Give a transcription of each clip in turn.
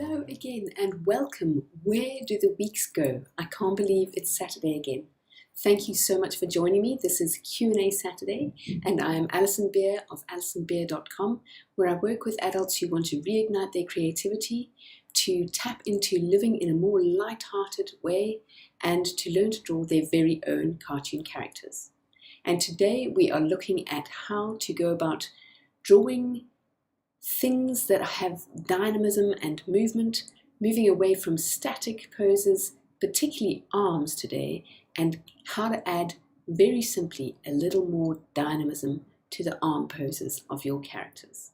Hello again and welcome. Where do the weeks go? I can't believe it's Saturday again. Thank you so much for joining me. This is Q&A Saturday and I am Alison Beer of alisonbeer.com, where I work with adults who want to reignite their creativity, to tap into living in a more light-hearted way, and to learn to draw their very own cartoon characters. And today we are looking at how to go about drawing things that have dynamism and movement, moving away from static poses, particularly arms today, and how to add very simply a little more dynamism to the arm poses of your characters.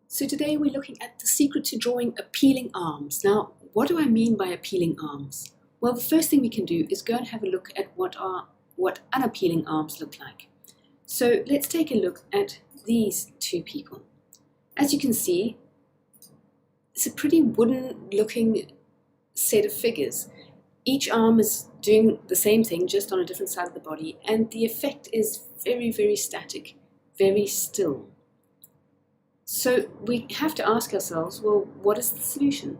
So today we're looking at the secret to drawing appealing arms. Now, what do I mean by appealing arms? Well, the first thing we can do is go and have a look at what unappealing arms look like. So let's take a look at these two people. As you can see, it's a pretty wooden looking set of figures. Each arm is doing the same thing, just on a different side of the body, and the effect is very, very static, very still. So we have to ask ourselves, well, what is the solution?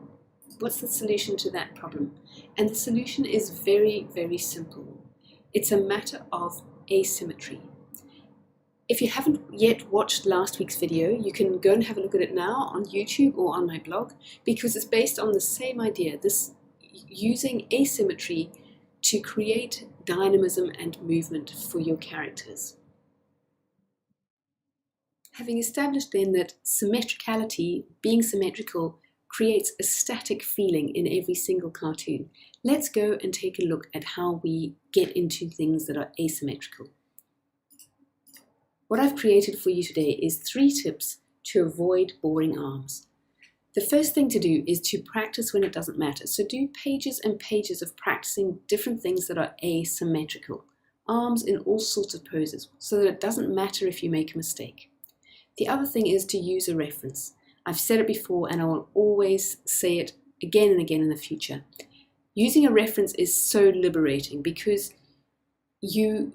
What's the solution to that problem? And the solution is very, very simple. It's a matter of asymmetry. If you haven't yet watched last week's video, you can go and have a look at it now on YouTube or on my blog, because it's based on the same idea, this using asymmetry to create dynamism and movement for your characters. Having established then that symmetricality, being symmetrical, creates a static feeling in every single cartoon, let's go and take a look at how we get into things that are asymmetrical. What I've created for you today is 3 tips to avoid boring arms. The first thing to do is to practice when it doesn't matter. So do pages and pages of practicing different things that are asymmetrical. Arms in all sorts of poses, so that it doesn't matter if you make a mistake. The other thing is to use a reference. I've said it before and I will always say it again and again in the future. Using a reference is so liberating because you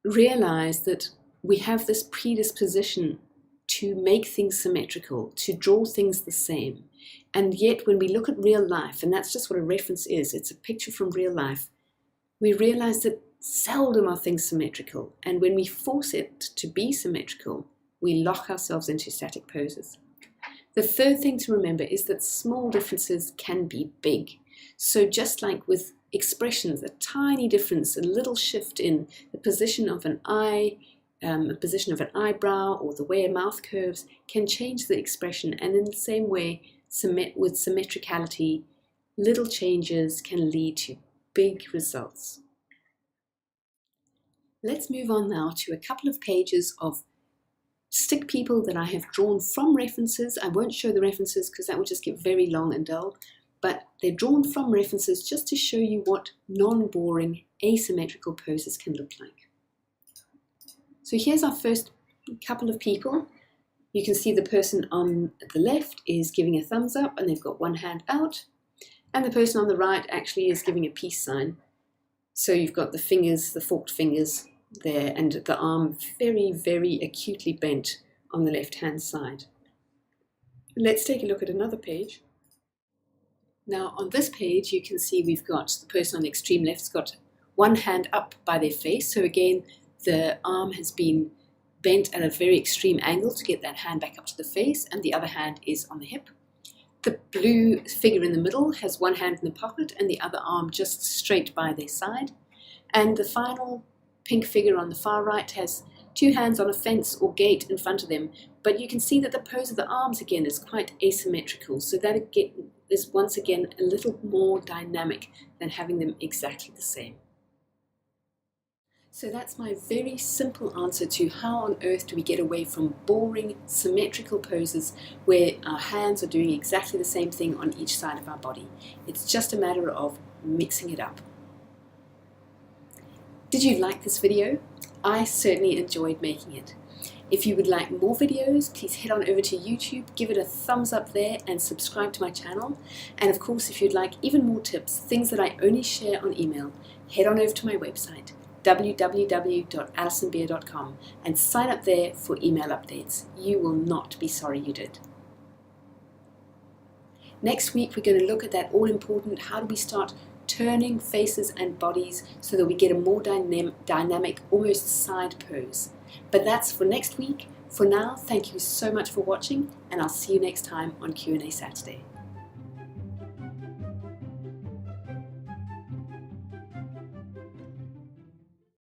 realize that we have this predisposition to make things symmetrical, to draw things the same. And yet when we look at real life, and that's just what a reference is, it's a picture from real life, we realize that seldom are things symmetrical. And when we force it to be symmetrical, we lock ourselves into static poses. The third thing to remember is that small differences can be big. So just like with expressions, a tiny difference, a little shift in the position of an eye, a position of an eyebrow, or the way a mouth curves can change the expression. And in the same way, with symmetricality, little changes can lead to big results. Let's move on now to a couple of pages of stick people that I have drawn from references. I won't show the references because that would just get very long and dull, but they're drawn from references just to show you what non-boring asymmetrical poses can look like. So here's our first couple of people. You can see the person on the left is giving a thumbs up and they've got one hand out, and the person on the right actually is giving a peace sign. So you've got the fingers, the forked fingers there, and the arm very, very acutely bent on the left-hand side. Let's take a look at another page. Now on this page you can see we've got the person on the extreme left's got one hand up by their face. So again, the arm has been bent at a very extreme angle to get that hand back up to the face, and the other hand is on the hip. The blue figure in the middle has one hand in the pocket and the other arm just straight by their side. And the final pink figure on the far right has 2 hands on a fence or gate in front of them. But you can see that the pose of the arms again is quite asymmetrical, so that again is once again a little more dynamic than having them exactly the same. So that's my very simple answer to how on earth do we get away from boring symmetrical poses where our hands are doing exactly the same thing on each side of our body. It's just a matter of mixing it up. Did you like this video? I certainly enjoyed making it. If you would like more videos, please head on over to YouTube, give it a thumbs up there and subscribe to my channel. And of course, if you'd like even more tips, things that I only share on email, head on over to my website, www.alisonbeer.com, and sign up there for email updates. You will not be sorry you did. Next week, we're going to look at that all-important, how do we start turning faces and bodies so that we get a more dynamic, almost side pose. But that's for next week. For now, thank you so much for watching, and I'll see you next time on Q&A Saturday.